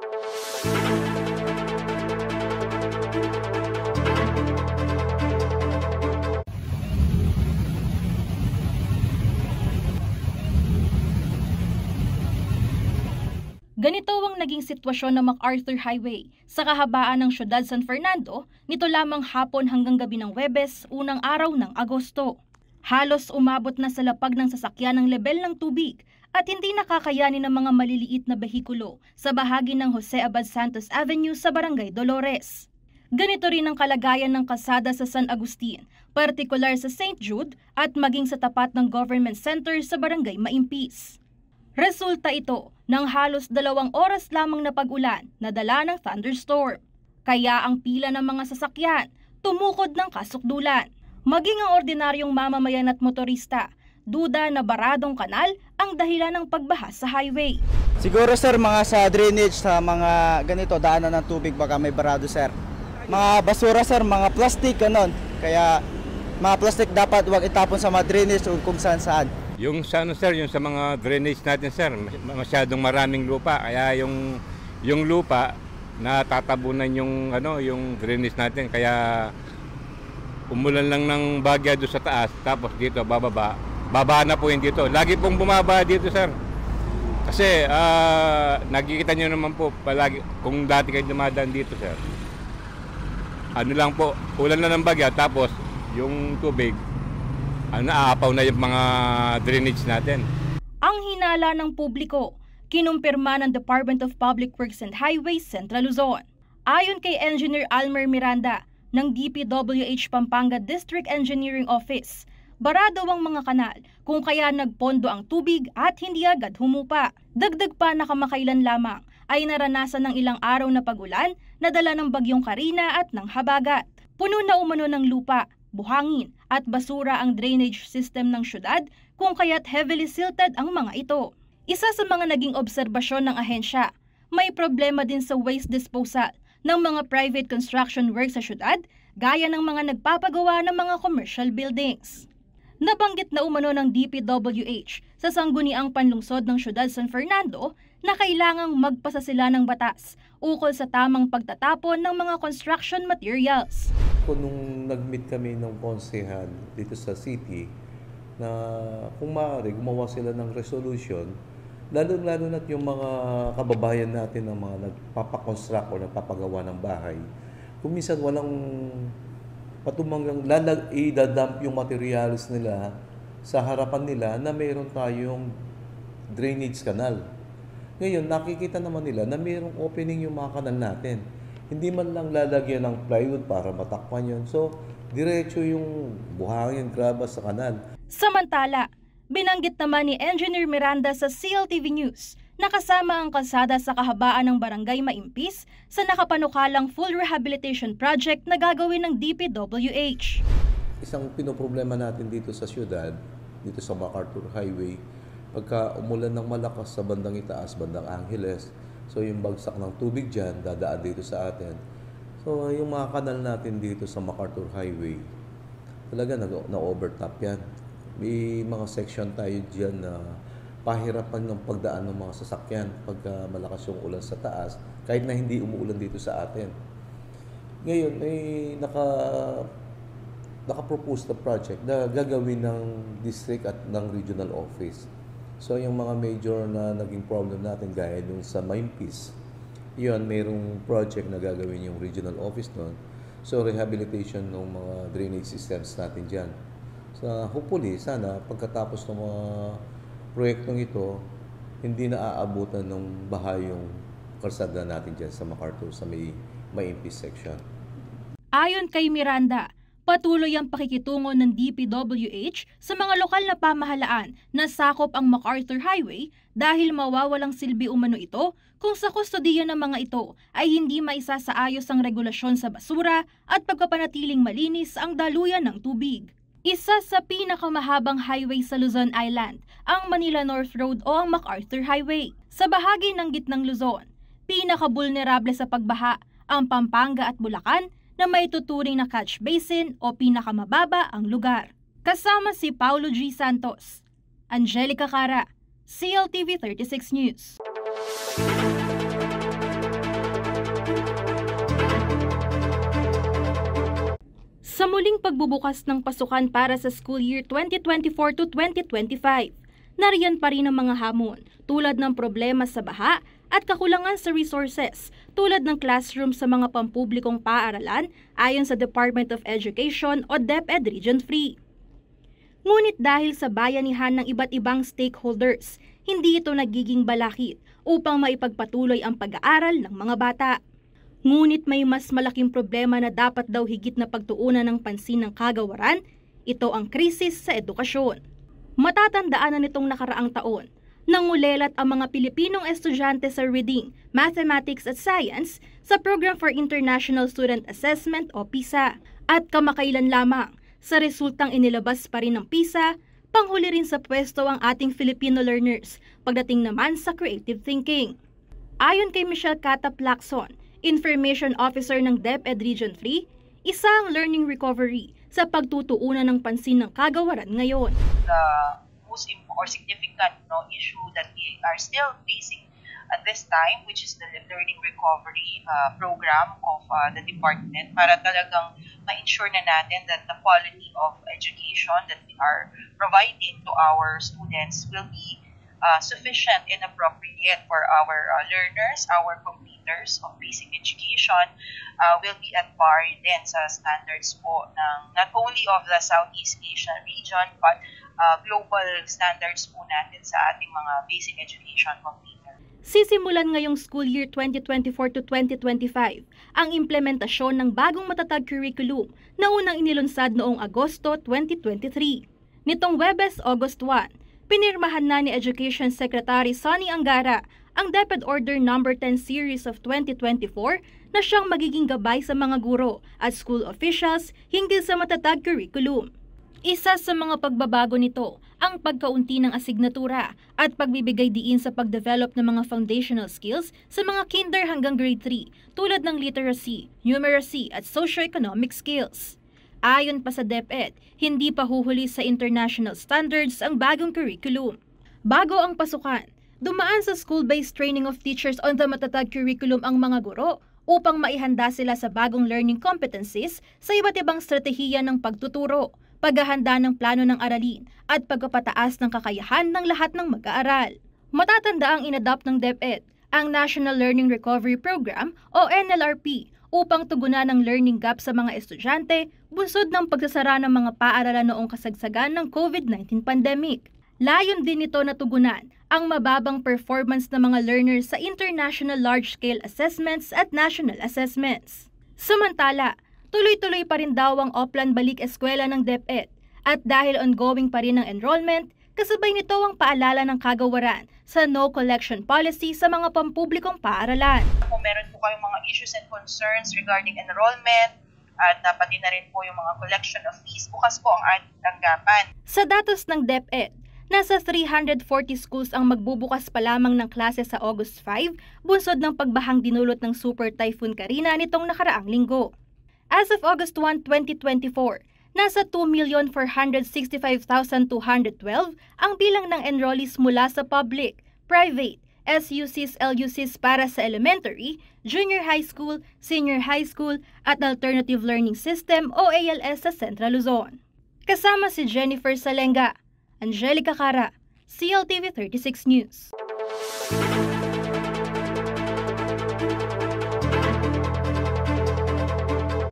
Ganito ang naging sitwasyon ng MacArthur Highway sa kahabaan ng siyudad San Fernando nito lamang hapon hanggang gabi ng Huwebes, unang araw ng Agosto. Halos umabot na sa lapag ng sasakyan ng lebel ng tubig at hindi nakakayanin ng mga maliliit na behikulo sa bahagi ng Jose Abad Santos Avenue sa Barangay Dolores. Ganito rin ang kalagayan ng kalsada sa San Agustin, partikular sa St. Jude at maging sa tapat ng Government Center sa Barangay Maimpis. Resulta ito ng halos 2 oras lamang na pag-ulan na dala ng thunderstorm. Kaya ang pila ng mga sasakyan tumukod ng kasukdulan. Maging ang ordinaryong mamamayan at motorista, duda na baradong kanal ang dahilan ng pagbaha sa highway. Siguro sir, mga sa drainage, sa mga ganito, daanan ng tubig, baka may barado sir. Mga basura sir, mga plastic, ganon. Kaya mga plastic dapat huwag itapon sa mga drainage o kung saan. Yung sa sir, yung sa mga drainage natin sir, masyadong maraming lupa, kaya yung lupa natatabunan yung yung drainage natin, kaya umulan lang ng bagya doon sa taas, tapos dito baba na po yun dito. Lagi pong bumaba dito sir. Kasi nakikita nyo naman po palagi kung dati kayo dumadaan dito sir. Ano lang po, ulan na ng bagya, tapos yung tubig naapaw na yung mga drainage natin. Ang hinala ng publiko, kinumpirma ng Department of Public Works and Highways Central Luzon. Ayon kay Engineer Almer Miranda ng DPWH Pampanga District Engineering Office, barado ang mga kanal kung kaya nagpondo ang tubig at hindi agad humupa. Dagdag pa na kamakailan lamang ay naranasan ng ilang araw na pag-ulan na dala ng bagyong Karina at ng habagat. Puno na umano ng lupa, buhangin at basura ang drainage system ng syudad kung kaya't heavily silted ang mga ito. Isa sa mga naging obserbasyon ng ahensya, may problema din sa waste disposal ng mga private construction works sa syudad gaya ng mga nagpapagawa ng mga commercial buildings. Nabanggit na umano ng DPWH sa sangguniang panlungsod ng syudad San Fernando na kailangang magpasa sila ng batas ukol sa tamang pagtatapon ng mga construction materials. Nung nag-meet kami ng konsehal dito sa city, na kung maaari gumawa sila ng resolution, lalo na yung mga kababayan natin ng mga nagpapakonstruct o nagpapagawa ng bahay, kung minsan walang patumanggang idadump yung materials nila sa harapan nila na mayroon tayong drainage canal. Ngayon, nakikita naman nila na mayroong opening yung mga kanal natin. Hindi man lang lalagyan ng plywood para matakpan yun. So, diretso yung buhangin, graba sa kanal. Samantala, binanggit naman ni Engineer Miranda sa CLTV News na kasama ang kalsada sa kahabaan ng Barangay Maimpis sa nakapanukalang full rehabilitation project na gagawin ng DPWH. Isang pinoproblema natin dito sa syudad, dito sa MacArthur Highway, pagka umulan ng malakas sa bandang itaas, bandang Angeles, so yung bagsak ng tubig dyan, dadaan dito sa atin. So yung mga kanal natin dito sa MacArthur Highway, talaga na-overtop yan. May mga section tayo dyan na pahirapan ng pagdaan ng mga sasakyan pagka malakas yung ulan sa taas, kahit na hindi umuulan dito sa atin. Ngayon, may naka-propose na project na gagawin ng district at ng regional office. So yung mga major na naging problem natin gaya yung sa Maimpis, yun, mayroong project na gagawin yung regional office doon. So rehabilitation ng mga drainage systems natin dyan. So hopefully, sana pagkatapos ng mga proyektong ito, hindi na aabutan ng baha yung kalsada natin dyan sa MacArthur, sa may Maimpis section. Ayon kay Miranda, patuloy ang pakikitungo ng DPWH sa mga lokal na pamahalaan na sakop ang MacArthur Highway dahil mawawalang silbi umano ito kung sa kustodiya ng mga ito ay hindi maisasaayos ang regulasyon sa basura at pagpapanatiling malinis ang daluyan ng tubig. Isa sa pinakamahabang highway sa Luzon Island, ang Manila North Road o ang MacArthur Highway. Sa bahagi ng gitnang Luzon, pinakabulnerable sa pagbaha ang Pampanga at Bulacan na may tuturing na catch basin o pinakamababa ang lugar. Kasama si Paulo G. Santos, Angelica Cara, CLTV 36 News. pagbubukas ng pasukan para sa school year 2024 to 2025. Nariyan pa rin ang mga hamon tulad ng problema sa baha at kakulangan sa resources tulad ng classroom sa mga pampublikong paaralan ayon sa Department of Education o DepEd Region 3. Ngunit dahil sa bayanihan ng iba't ibang stakeholders, hindi ito nagiging balakid upang maipagpatuloy ang pag-aaral ng mga bata. Ngunit may mas malaking problema na dapat daw higit na pagtuunan ng pansin ng kagawaran, ito ang krisis sa edukasyon. Matatandaan na nitong nakaraang taon, nangulelat ang mga Pilipinong estudyante sa reading, mathematics at science sa Program for International Student Assessment o PISA. At kamakailan lamang, sa resultang inilabas pa rin ng PISA, panghuli rin sa pwesto ang ating Filipino learners pagdating naman sa creative thinking. Ayon kay Michelle Cata-Placson, Information Officer ng DepEd Region 3, isa ang learning recovery sa pagtutuunan ng pansin ng kagawaran ngayon. The most important or significant issue that we are still facing at this time, which is the learning recovery program of the department, para talagang ma-ensure na natin that the quality of education that we are providing to our students will be sufficient and appropriate for our learners, our completers of basic education will be at par din sa standards po ng not only of the Southeast Asian region but global standards po natin sa ating mga basic education completer. Sisimulan ngayong school year 2024 to 2025 ang implementasyon ng bagong matatag curriculum na unang inilunsad noong Agosto 2023. Nitong Huwebes, August 1, pinirmahan na ni Education Secretary Sonny Angara ang DepEd Order No. 10 Series of 2024 na siyang magiging gabay sa mga guro at school officials hinggil sa matatag curriculum. Isa sa mga pagbabago nito ang pagkaunti ng asignatura at pagbibigay diin sa pagdevelop ng mga foundational skills sa mga kinder hanggang grade 3 tulad ng literacy, numeracy at socio-economic skills. Ayon pa sa DepEd, hindi pa huhuli sa international standards ang bagong curriculum. Bago ang pasukan, dumaan sa school-based training of teachers on the matatag curriculum ang mga guro upang maihanda sila sa bagong learning competencies sa iba't ibang stratehiya ng pagtuturo, paghahanda ng plano ng aralin at pagpapataas ng kakayahan ng lahat ng mag-aaral. Matatanda ang inadopt ng DepEd, ang National Learning Recovery Program o NLRP upang tugunan ang learning gap sa mga estudyante bunsod ng pagsasara ng mga paaralan noong kasagsagan ng COVID-19 pandemic. Layon din nito na tugunan ang mababang performance ng mga learners sa international large-scale assessments at national assessments. Samantala, tuloy-tuloy pa rin daw ang Oplan Balik Eskwela ng DepEd at dahil ongoing pa rin ang enrollment, kasabay nito ang paalala ng kagawaran sa no collection policy sa mga pampublikong paaralan. Kung meron po kayong mga issues and concerns regarding enrollment at pati na rin po yung mga collection of fees, bukas po ang ating tanggapan. Sa datos ng DepEd, nasa 340 schools ang magbubukas pa lamang ng klase sa August 5, bunsod ng pagbahang dinulot ng Super Typhoon Karina nitong nakaraang linggo. As of August 1, 2024, nasa 2,465,212 ang bilang ng enrollees mula sa public, private, SUCs, LUCs para sa elementary, junior high school, senior high school at Alternative Learning System o ALS sa Central Luzon. Kasama si Jennifer Salenga, Angelica Cara, CLTV 36 News.